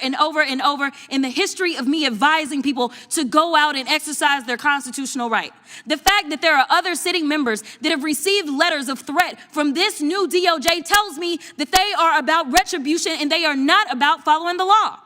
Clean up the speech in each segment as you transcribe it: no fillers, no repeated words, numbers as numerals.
and over and over in the history of me advising people to go out and exercise their constitutional right. The fact that there are other sitting members that have received letters of threat from this new DOJ tells me that they are about retribution and they are not about following the law.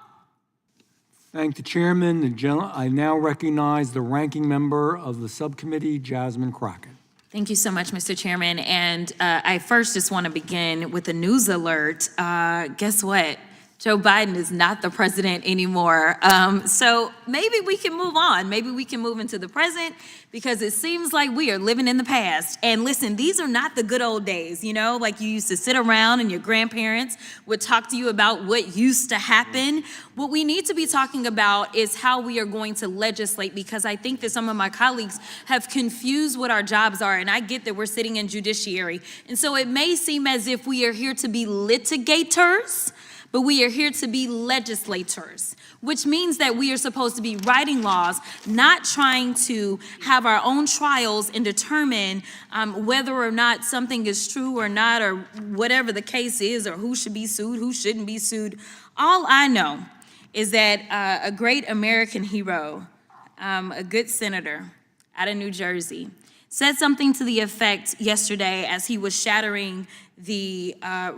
Thank the chairman. I now recognize the ranking member of the subcommittee, Jasmine Crockett. Thank you so much, Mr. Chairman. And I first just want to begin with a news alert. Guess what? Joe Biden is not the president anymore. So maybe we can move on. Maybe we can move into the present, because it seems like we are living in the past. And listen, these are not the good old days, you know, like you used to sit around and your grandparents would talk to you about what used to happen. What we need to be talking about is how we are going to legislate, because I think that some of my colleagues have confused what our jobs are. And I get that we're sitting in judiciary. And so it may seem as if we are here to be litigators, but we are here to be legislators, which means that we are supposed to be writing laws, not trying to have our own trials and determine whether or not something is true or not, or whatever the case is, or who should be sued, who shouldn't be sued. All I know is that a great American hero, a good senator out of New Jersey, said something to the effect yesterday as he was shattering the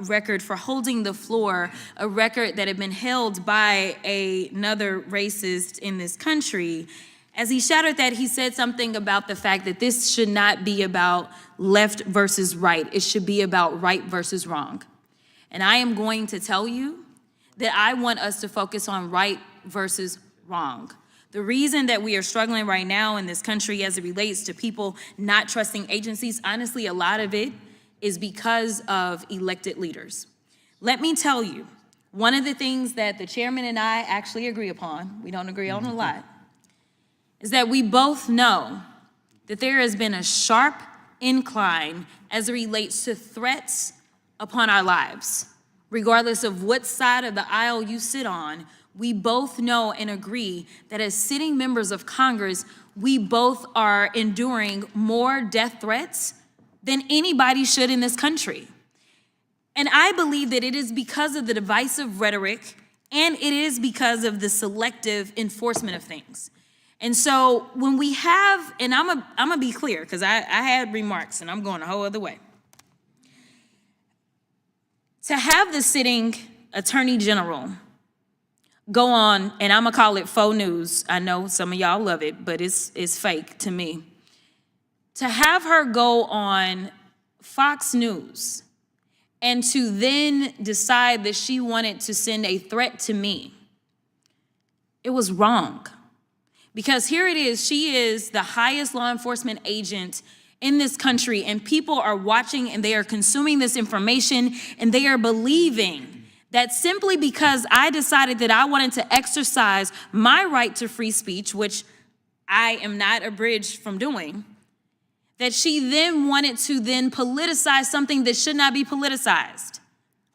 record for holding the floor, a record that had been held by another racist in this country. As he shattered that, he said something about the fact that this should not be about left versus right. It should be about right versus wrong. And I am going to tell you that I want us to focus on right versus wrong. The reason that we are struggling right now in this country as it relates to people not trusting agencies, honestly, a lot of it is because of elected leaders. Let me tell you, one of the things that the chairman and I actually agree upon, we don't agree on a lot, is that we both know that there has been a sharp incline as it relates to threats upon our lives. Regardless of what side of the aisle you sit on, we both know and agree that as sitting members of Congress, we both are enduring more death threats than anybody should in this country. And I believe that it is because of the divisive rhetoric, and it is because of the selective enforcement of things. And so when we have, and I'm gonna be clear, because I had remarks and I'm going a whole other way. To have the sitting attorney general go on, and I'm gonna call it faux news. I know some of y'all love it, but it's fake to me. To have her go on Fox News and to then decide that she wanted to send a threat to me, it was wrong. Because here it is, she is the highest law enforcement agent in this country, and people are watching and they are consuming this information, and they are believing that simply because I decided that I wanted to exercise my right to free speech, which I am not abridged from doing, that she then wanted to then politicize something that should not be politicized.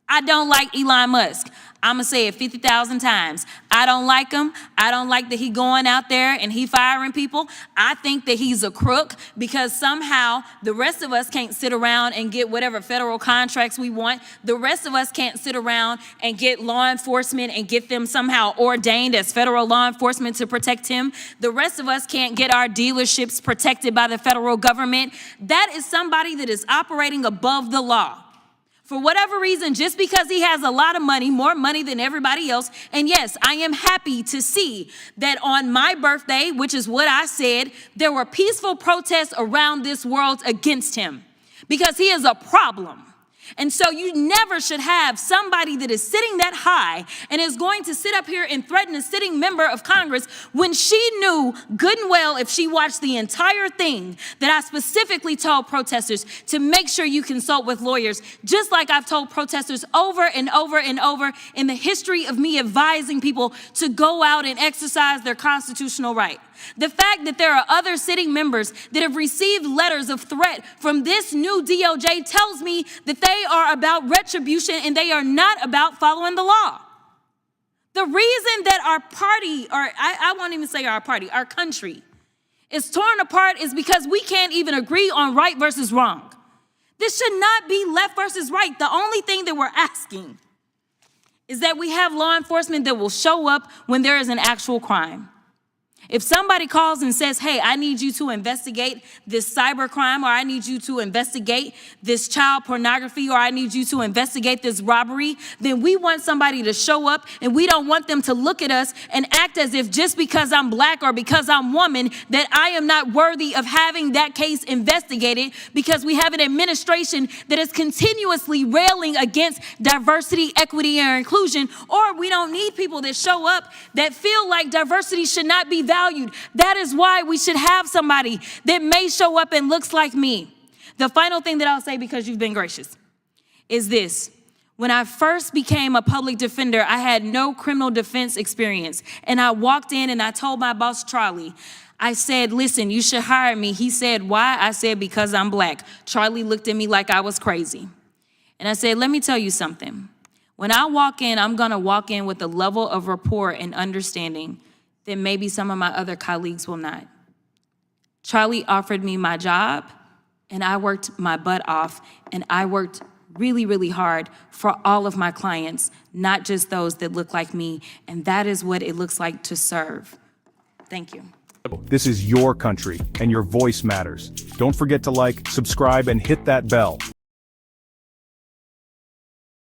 I don't like Elon Musk. I'm gonna say it 50,000 times. I don't like him. I don't like that he going out there and he firing people. I think that he's a crook, because somehow the rest of us can't sit around and get whatever federal contracts we want. The rest of us can't sit around and get law enforcement and get them somehow ordained as federal law enforcement to protect him. The rest of us can't get our dealerships protected by the federal government. That is somebody that is operating above the law. For whatever reason, just because he has a lot of money, more money than everybody else. And yes, I am happy to see that on my birthday, which is what I said, there were peaceful protests around this world against him, because he is a problem. And so you never should have somebody that is sitting that high and is going to sit up here and threaten a sitting member of Congress when she knew good and well, if she watched the entire thing, that I specifically told protesters to make sure you consult with lawyers, just like I've told protesters over and over and over in the history of me advising people to go out and exercise their constitutional right. The fact that there are other sitting members that have received letters of threat from this new DOJ tells me that they are about retribution and they are not about following the law. The reason that our party, or I won't even say our party, our country is torn apart is because we can't even agree on right versus wrong. This should not be left versus right. The only thing that we're asking is that we have law enforcement that will show up when there is an actual crime. If somebody calls and says, hey, I need you to investigate this cyber crime, or I need you to investigate this child pornography, or I need you to investigate this robbery, then we want somebody to show up, and we don't want them to look at us and act as if just because I'm black or because I'm woman, that I am not worthy of having that case investigated, because we have an administration that is continuously railing against diversity, equity, and inclusion, or we don't need people that show up that feel like diversity should not be valued. That is why we should have somebody that may show up and looks like me. The final thing that I'll say, because you've been gracious, is this. When I first became a public defender, I had no criminal defense experience. And I walked in and I told my boss, Charlie, I said, listen, you should hire me. He said, why? I said, because I'm black. Charlie looked at me like I was crazy. And I said, let me tell you something. When I walk in, I'm going to walk in with a level of rapport and understanding that maybe some of my other colleagues will not. Charlie offered me my job, and I worked my butt off, and I worked really, really hard for all of my clients, not just those that look like me, and that is what it looks like to serve. Thank you. This is your country, and your voice matters. Don't forget to like, subscribe, and hit that bell.